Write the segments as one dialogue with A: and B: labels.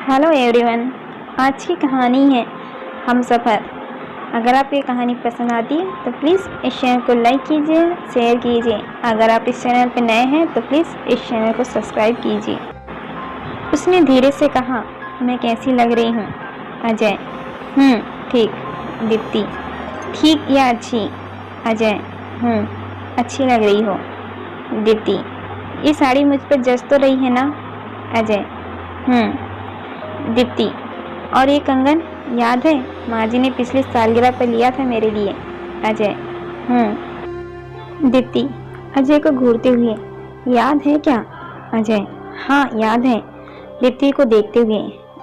A: Hello everyone. आज की कहानी है हम सफ़र। अगर आप ये कहानी पसंद आती है तो प्लीज़ इस चैनल को लाइक कीजिए, शेयर कीजिए। अगर आप इस चैनल पर नए हैं तो प्लीज़ इस चैनल को सब्सक्राइब कीजिए। उसने धीरे से कहा, मैं कैसी लग रही हूँ? अजय, ठीक। दीप्ति, ठीक या अच्छी? अजय, अच्छी लग रही हो। दीप्ति, ये साड़ी मुझ पर जच तो रही है ना? अजय, दीप्ति, और ये कंगन याद है माँ जी ने पिछली सालगिरह पर लिया था मेरे लिए? अजय, दीप्ति अजय को घूरते हुए, याद है क्या? अजय, हाँ याद है। दीप्ति को देखते हुए,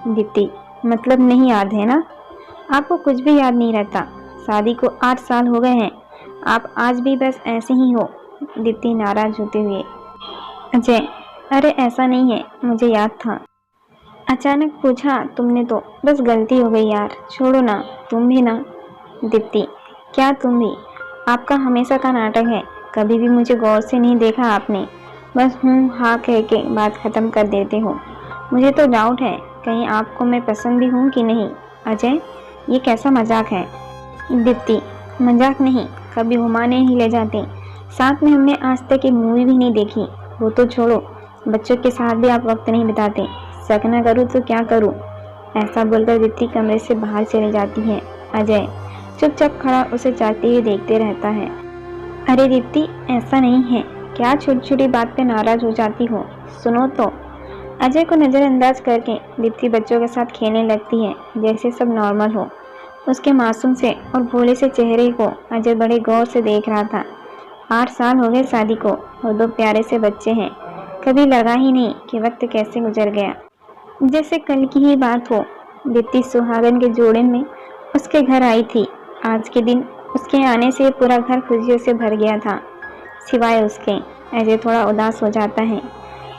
A: दीप्ति, मतलब नहीं याद है ना? आपको कुछ भी याद नहीं रहता। शादी को 8 साल हो गए हैं, आप आज भी बस ऐसे ही हो। दीप्ति नाराज होते हुए, अजय, अरे ऐसा नहीं है, मुझे याद था। अचानक पूछा तुमने तो बस गलती हो गई यार, छोड़ो ना। तुम भी ना। दीप्ति, क्या तुम भी? आपका हमेशा का नाटक है, कभी भी मुझे गौर से नहीं देखा आपने। बस हाँ कह के बात ख़त्म कर देते हो। मुझे तो डाउट है कहीं आपको मैं पसंद भी हूँ कि नहीं। अजय, ये कैसा मजाक है? दीप्ति, मजाक नहीं, कभी घुमाने नहीं ले जाते। साथ में हमने आज तक एक मूवी भी नहीं देखी। वो तो छोड़ो, बच्चों के साथ भी आप वक्त नहीं बिताते। शक न करूँ तो क्या करूँ? ऐसा बोलकर दीप्ति कमरे से बाहर चली जाती है। अजय चुपचाप खड़ा उसे जाते हुए देखते रहता है। अरे दीप्ति, ऐसा नहीं है, क्या छोटी छोटी बात पे नाराज हो जाती हो? सुनो तो। अजय को नज़रअंदाज करके दीप्ति बच्चों के साथ खेलने लगती है जैसे सब नॉर्मल हो। उसके मासूम से और भोले से चेहरे को अजय बड़े गौर से देख रहा था। 8 साल हो गए शादी को और 2 प्यारे से बच्चे हैं। कभी लगा ही नहीं कि वक्त कैसे गुजर गया, जैसे कल की ही बात हो। दीप्ति सुहागन के जोड़े में उसके घर आई थी। आज के दिन उसके आने से पूरा घर खुशियों से भर गया था, सिवाय उसके। अजय थोड़ा उदास हो जाता है।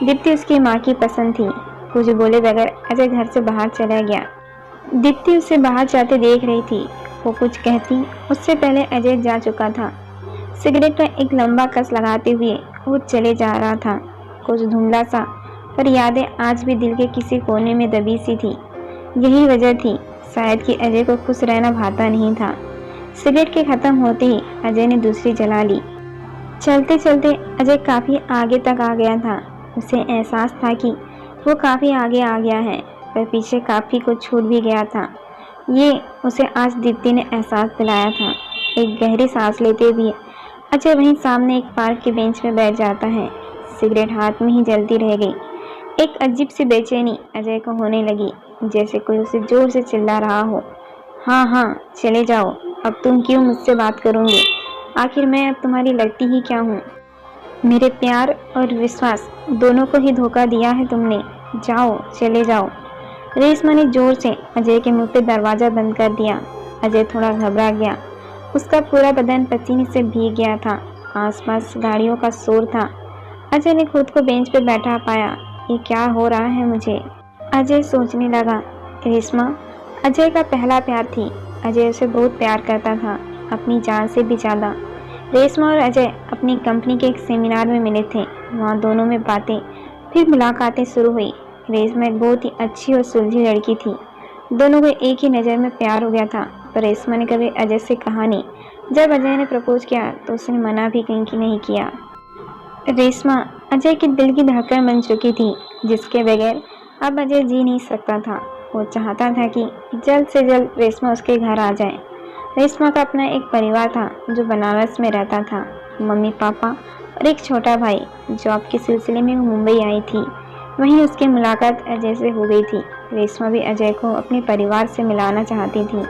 A: दीप्ति उसकी माँ की पसंद थी। कुछ बोले बगैर अजय घर से बाहर चला गया। दीप्ति उसे बाहर जाते देख रही थी। वो कुछ कहती उससे पहले अजय जा चुका था। सिगरेट का एक लंबा कस लगाते हुए वो चले जा रहा था, कुछ धुंधला सा, पर यादें आज भी दिल के किसी कोने में दबी सी थी। यही वजह थी शायद कि अजय को खुश रहना भाता नहीं था। सिगरेट के खत्म होते ही अजय ने दूसरी जला ली। चलते चलते अजय काफ़ी आगे तक आ गया था। उसे एहसास था कि वो काफ़ी आगे आ गया है, पर पीछे काफ़ी कुछ छूट भी गया था। ये उसे आज दीप्ति ने एहसास दिलाया था। एक गहरी सांस लेते हुए अजय वहीं सामने एक पार्क के बेंच में बैठ जाता है। सिगरेट हाथ में ही जलती रह गई। एक अजीब सी बेचैनी अजय को होने लगी, जैसे कोई उसे जोर से चिल्ला रहा हो, हाँ चले जाओ, अब तुम क्यों मुझसे बात करोगे? आखिर मैं अब तुम्हारी लगती ही क्या हूँ? मेरे प्यार और विश्वास दोनों को ही धोखा दिया है तुमने। जाओ, चले जाओ। रेशमा ने जोर से अजय के मुंह पे दरवाज़ा बंद कर दिया। अजय थोड़ा घबरा गया। उसका पूरा बदन पसीने से भीग गया था। आसपास गाड़ियों का शोर था। अजय ने खुद को बेंच पर बैठा पाया। ये क्या हो रहा है मुझे? अजय सोचने लगा। रेशमा अजय का पहला प्यार थी। अजय उसे बहुत प्यार करता था, अपनी जान से भी ज़्यादा। रेशमा और अजय अपनी कंपनी के एक सेमिनार में मिले थे। वहाँ दोनों में बातें, फिर मुलाकातें शुरू हुई। रेशमा एक बहुत ही अच्छी और सुलझी लड़की थी। दोनों को एक ही नज़र में प्यार हो गया था, पर रेशमा ने कभी अजय से कहा नहीं। जब अजय ने प्रपोज किया तो उसने मना भी कहीं नहीं किया। रेशमा अजय के दिल की धड़कन बन चुकी थी, जिसके बगैर अब अजय जी नहीं सकता था। वो चाहता था कि जल्द से जल्द रेशमा उसके घर आ जाए। रेशमा का अपना एक परिवार था जो बनारस में रहता था। मम्मी पापा और एक छोटा भाई। जॉब के सिलसिले में वो मुंबई आई थी। वहीं उसकी मुलाकात अजय से हो गई थी। रेशमा भी अजय को अपने परिवार से मिलाना चाहती थी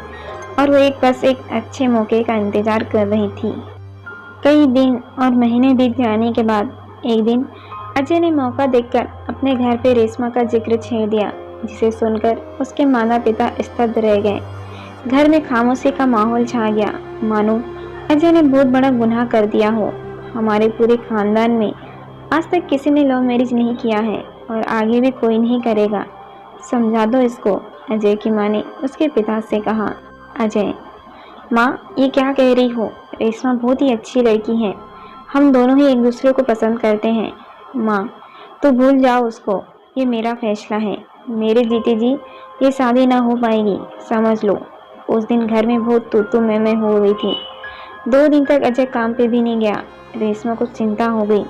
A: और वो बस एक अच्छे मौके का इंतज़ार कर रही थी। कई दिन और महीने बीत जाने के बाद एक दिन अजय ने मौका देखकर अपने घर पे रेशमा का जिक्र छेड़ दिया, जिसे सुनकर उसके माता पिता स्तब्ध रह गए। घर में खामोशी का माहौल छा गया, मानो अजय ने बहुत बड़ा गुनाह कर दिया हो। हमारे पूरे खानदान में आज तक किसी ने लव मैरिज नहीं किया है और आगे भी कोई नहीं करेगा। समझा दो इसको, अजय की माँ ने उसके पिता से कहा। अजय, माँ ये क्या कह रही हो? रेशमा बहुत ही अच्छी लड़की है, हम दोनों ही एक दूसरे को पसंद करते हैं। माँ तो भूल जाओ उसको, ये मेरा फैसला है। मेरे जीते जी ये शादी ना हो पाएगी, समझ लो। उस दिन घर में बहुत तू मैं हो गई थी। 2 दिन तक अजय काम पे भी नहीं गया। रेशमा को चिंता हो गई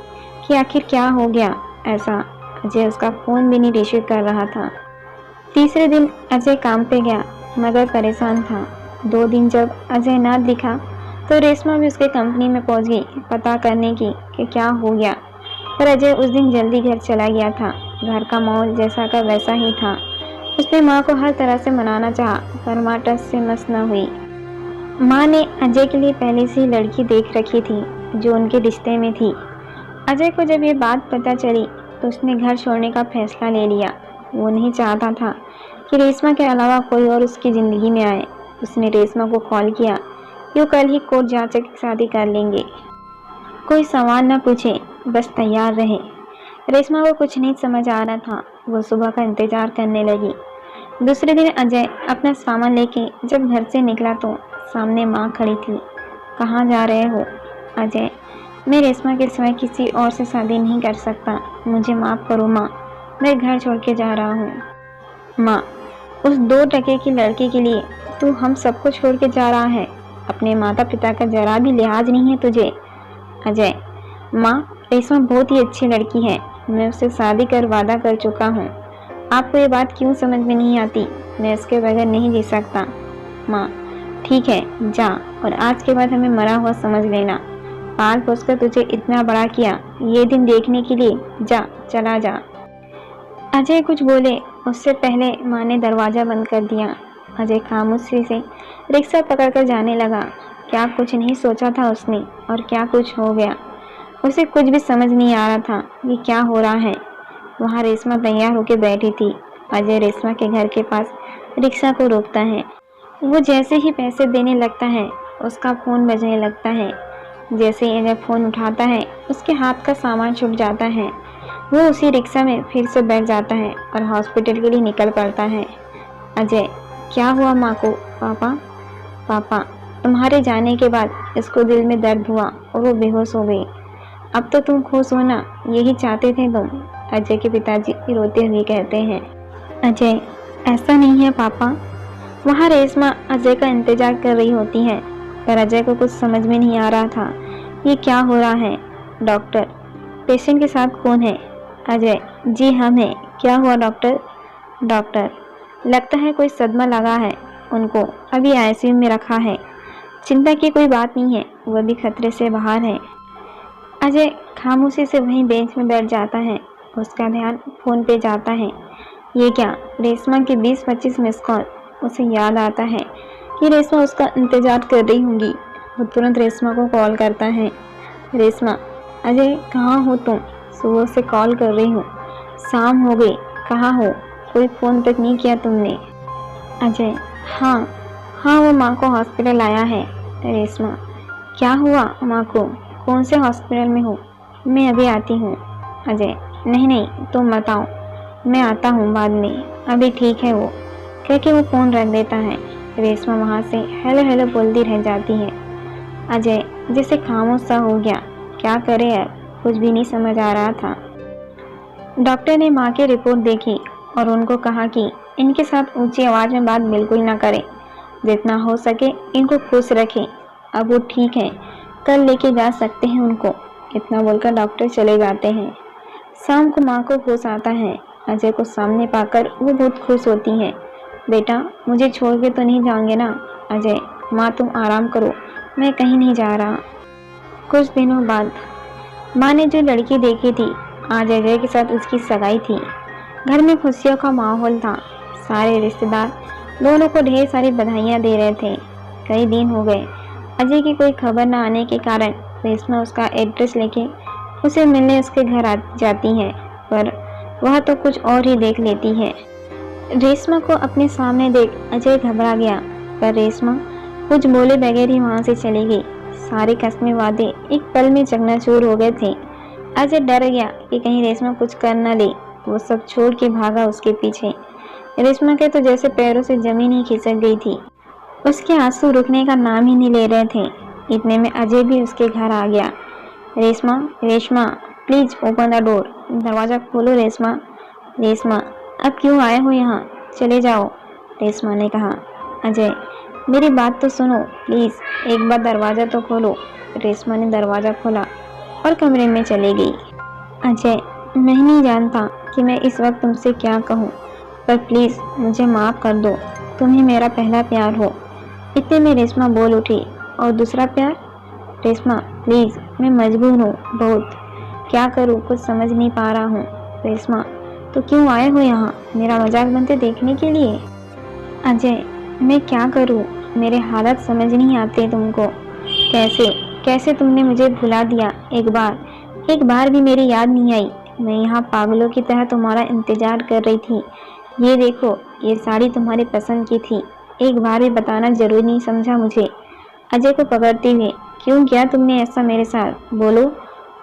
A: कि आखिर क्या हो गया ऐसा। अजय उसका फ़ोन भी नहीं रिसीव कर रहा था। तीसरे दिन अजय काम पे गया मगर परेशान था। 2 दिन जब अजय ना दिखा तो रेशमा भी उसके कंपनी में पहुंच गई पता करने की कि क्या हो गया। पर अजय उस दिन जल्दी घर चला गया था। घर का माहौल जैसा का वैसा ही था। उसने माँ को हर तरह से मनाना चाहा पर माँ टस से मस न हुई। माँ ने अजय के लिए पहले से ही लड़की देख रखी थी जो उनके रिश्ते में थी। अजय को जब ये बात पता चली तो उसने घर छोड़ने का फैसला ले लिया। वो नहीं चाहता था कि रेशमा के अलावा कोई और उसकी ज़िंदगी में आए। उसने रेशमा को कॉल किया कि वो कल ही कोर्ट जाकर शादी कर लेंगे। कोई सवाल न पूछे, बस तैयार रहे। रेशमा को कुछ नहीं समझ आ रहा था। वो सुबह का इंतजार करने लगी। दूसरे दिन अजय अपना सामान लेके जब घर से निकला तो सामने माँ खड़ी थी। कहाँ जा रहे हो? अजय, मैं रेशमा के सिवाय किसी और से शादी नहीं कर सकता। मुझे माफ़ करो माँ, मैं घर छोड़ के जा रहा हूँ। माँ, उस 2 टके की लड़के के लिए तू हम सबको छोड़ के जा रहा है? अपने माता पिता का जरा भी लिहाज नहीं है तुझे? अजय, माँ, रेशमा बहुत ही अच्छी लड़की है। मैं उससे शादी कर वादा कर चुका हूँ। आपको ये बात क्यों समझ में नहीं आती? मैं इसके बगैर नहीं जी सकता। माँ, ठीक है, जा और आज के बाद हमें मरा हुआ समझ लेना। पाल पोस कर तुझे इतना बड़ा किया ये दिन देखने के लिए। जा, चला जा। अजय कुछ बोले उससे पहले माँ ने दरवाज़ा बंद कर दिया। अजय खामोशी से रिक्शा पकड़कर जाने लगा। क्या कुछ नहीं सोचा था उसने और क्या कुछ हो गया। उसे कुछ भी समझ नहीं आ रहा था कि क्या हो रहा है। वहाँ रेशमा तैयार होकर बैठी थी। अजय रेशमा के घर के पास रिक्शा को रोकता है। वो जैसे ही पैसे देने लगता है उसका फ़ोन बजने लगता है। जैसे ही अजय फ़ोन उठाता है उसके हाथ का सामान छूट जाता है। वो उसी रिक्शा में फिर से बैठ जाता है और हॉस्पिटल के लिए निकल पड़ता है। अजय, क्या हुआ माँ को? पापा, तुम्हारे जाने के बाद इसको दिल में दर्द हुआ और वो बेहोश हो गई। अब तो तुम खुश हो ना? यही चाहते थे तुम? अजय के पिताजी रोते हुए कहते हैं। अजय, ऐसा नहीं है पापा। वहाँ रेशमा अजय का इंतजार कर रही होती है पर अजय को कुछ समझ में नहीं आ रहा था ये क्या हो रहा है। डॉक्टर, पेशेंट के साथ कौन है? अजय, जी हम हैं। क्या हुआ डॉक्टर? डॉक्टर, लगता है कोई सदमा लगा है उनको, अभी आईसीयू में रखा है। चिंता की कोई बात नहीं है, वह भी खतरे से बाहर है। अजय खामोशी से वहीं बेंच में बैठ जाता है। उसका ध्यान फ़ोन पे जाता है। ये क्या, रेशमा के 20-25 मिस कॉल। उसे याद आता है कि रेशमा उसका इंतज़ार कर रही होंगी। वो तुरंत रेशमा को कॉल करता है। रेशमा, अजय कहाँ हो तुम? सुबह से कॉल कर रही हूँ, शाम हो गई, कहाँ हो? कोई फ़ोन तक नहीं किया तुमने? अजय, हाँ, वो माँ को हॉस्पिटल आया है। रेशमा, क्या हुआ माँ को? कौन से हॉस्पिटल में हो? मैं अभी आती हूँ। अजय, नहीं, तुम मत आओ, मैं आता हूँ बाद में, अभी ठीक है वो। कह के वो फ़ोन रख देता है। रेशमा वहाँ से हेलो बोलती रह जाती है। अजय जैसे खामोश सा हो गया। क्या करे अब, कुछ भी नहीं समझ आ रहा था। डॉक्टर ने माँ की रिपोर्ट देखी और उनको कहा कि इनके साथ ऊंची आवाज़ में बात बिल्कुल ना करें, जितना हो सके इनको खुश रखें। अब वो ठीक है, कल लेके जा सकते हैं उनको। इतना बोलकर डॉक्टर चले जाते हैं। शाम को माँ को होश आता है। अजय को सामने पाकर वो बहुत खुश होती हैं। बेटा, मुझे छोड़ के तो नहीं जाओगे ना? अजय, माँ तुम आराम करो, मैं कहीं नहीं जा रहा। कुछ दिनों बाद माँ ने जो लड़की देखी थी, आज अजय के साथ उसकी सगाई थी। घर में खुशियों का माहौल था। सारे रिश्तेदार दोनों को ढेर सारी बधाइयाँ दे रहे थे। कई दिन हो गए अजय की कोई खबर न आने के कारण रेशमा उसका एड्रेस लेके उसे मिलने उसके घर आ जाती है, पर वह तो कुछ और ही देख लेती है। रेशमा को अपने सामने देख अजय घबरा गया, पर रेशमा कुछ बोले बगैर ही वहाँ से चली गई। सारे कस्मे वादे एक पल में चकनाचूर हो गए थे। अजय डर गया कि कहीं रेशमा कुछ कर न ले। वो सब छोड़ के भागा उसके पीछे। रेशमा के तो जैसे पैरों से जमीन ही खिसक गई थी। उसके आंसू रुकने का नाम ही नहीं ले रहे थे। इतने में अजय भी उसके घर आ गया। Reshma, please open the door. दरवाज़ा खोलो रेशमा। रेशमा, अब क्यों आए हो यहाँ? चले जाओ, रेशमा ने कहा। अजय, मेरी बात तो सुनो प्लीज़, एक बार दरवाज़ा तो खोलो। रेशमा ने दरवाज़ा खोला और कमरे में चली गई। अजय, मैं नहीं जानता कि मैं इस वक्त तुमसे क्या कहूँ, पर प्लीज़ मुझे माफ़ कर दो। तुम ही मेरा पहला प्यार हो। इतने में रेशमा बोल उठी। और दूसरा प्यार? रेशमा, प्लीज़, मैं मजबूर हूँ बहुत। क्या करूँ, कुछ समझ नहीं पा रहा हूँ। रेशमा, तो क्यों आए हो यहाँ? मेरा मजाक बनते देखने के लिए? अजय, मैं क्या करूँ, मेरे हालात समझ नहीं आते तुमको। कैसे कैसे तुमने मुझे भुला दिया? एक बार भी मेरी याद नहीं आई। मैं यहाँ पागलों की तरह तुम्हारा इंतजार कर रही थी। ये देखो, ये साड़ी तुम्हारी पसंद की थी। एक बार भी बताना जरूरी नहीं समझा मुझे। अजय को पकड़ते हुए, क्यों किया तुमने ऐसा मेरे साथ? बोलो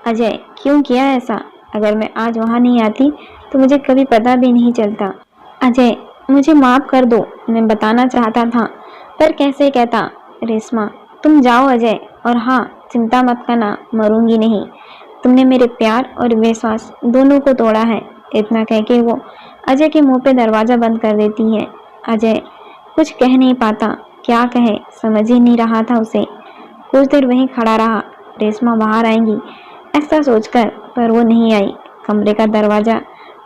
A: अजय, क्यों किया ऐसा? अगर मैं आज वहाँ नहीं आती तो मुझे कभी पता भी नहीं चलता। अजय, मुझे माफ़ कर दो, मैं बताना चाहता था पर कैसे कहता। रेशमा, तुम जाओ अजय, और हाँ, चिंता मत करना, मरूंगी नहीं। तुमने मेरे प्यार और विश्वास दोनों को तोड़ा है। इतना कह के वो अजय के मुंह पे दरवाज़ा बंद कर देती है। अजय कुछ कह नहीं पाता, क्या कहे समझ ही नहीं रहा था उसे। कुछ देर वहीं खड़ा रहा, रेशमा बाहर आएंगी ऐसा सोचकर, पर वो नहीं आई। कमरे का दरवाज़ा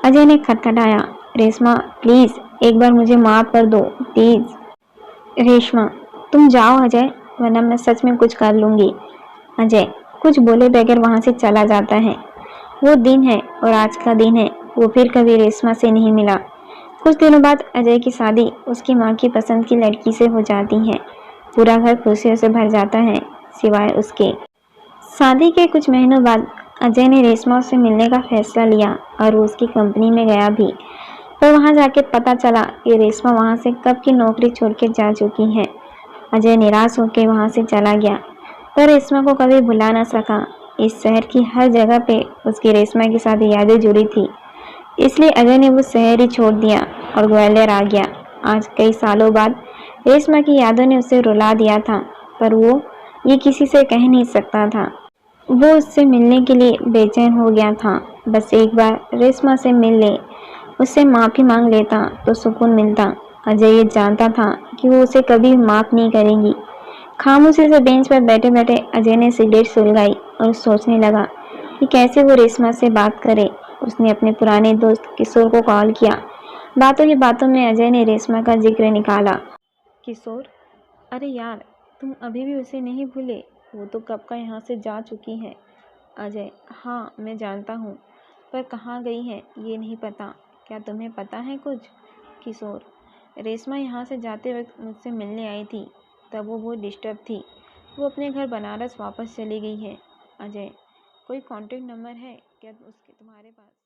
A: अजय ने खटखटाया। रेशमा, प्लीज़ एक बार मुझे माफ़ कर दो, प्लीज़। रेशमा, तुम जाओ अजय, वरना मैं सच में कुछ कर लूँगी। अजय कुछ बोले बगैर वहाँ से चला जाता है। वो दिन है और आज का दिन है, वो फिर कभी रेशमा से नहीं मिला। कुछ दिनों बाद अजय की शादी उसकी माँ की पसंद की लड़की से हो जाती है। पूरा घर खुशियों से भर जाता है, सिवाय उसके। शादी के कुछ महीनों बाद अजय ने रेशमा से मिलने का फैसला लिया और वो उसकी कंपनी में गया भी। पर वहां जाके पता चला कि रेशमा वहां से कब की नौकरी छोड़ के जा चुकी है। अजय निराश होकर वहां से चला गया, पर रेशमा को कभी भुला न सका। इस शहर की हर जगह पे उसकी रेशमा के साथ यादें जुड़ी थी। इसलिए अजय ने वो शहर ही छोड़ दिया और ग्वालियर आ गया। आज कई सालों बाद रेशमा की यादों ने उसे रुला दिया था, पर वो ये किसी से कह नहीं सकता था। वो उससे मिलने के लिए बेचैन हो गया था। बस एक बार रेशमा से मिल ले, उससे माफ़ी मांग लेता तो सुकून मिलता। अजय ये जानता था कि वो उसे कभी माफ़ नहीं करेगी। खामोशी से बेंच पर बैठे बैठे अजय ने सिगरेट सुलगाई और सोचने लगा कि कैसे वो रेशमा से बात करे। उसने अपने पुराने दोस्त किशोर को कॉल किया। बातों ही बातों में अजय ने रेशमा का जिक्र निकाला। किशोर, अरे यार, तुम अभी भी उसे नहीं भूले? वो तो कब का यहाँ से जा चुकी है। अजय, हाँ मैं जानता हूँ, पर कहाँ गई है ये नहीं पता। क्या तुम्हें पता है कुछ? किशोर, रेशमा यहाँ से जाते वक्त मुझसे मिलने आई थी, तब वो बहुत डिस्टर्ब थी। वो अपने घर बनारस वापस चली गई है। अजय, कोई कांटेक्ट नंबर है क्या उसके तुम्हारे पास?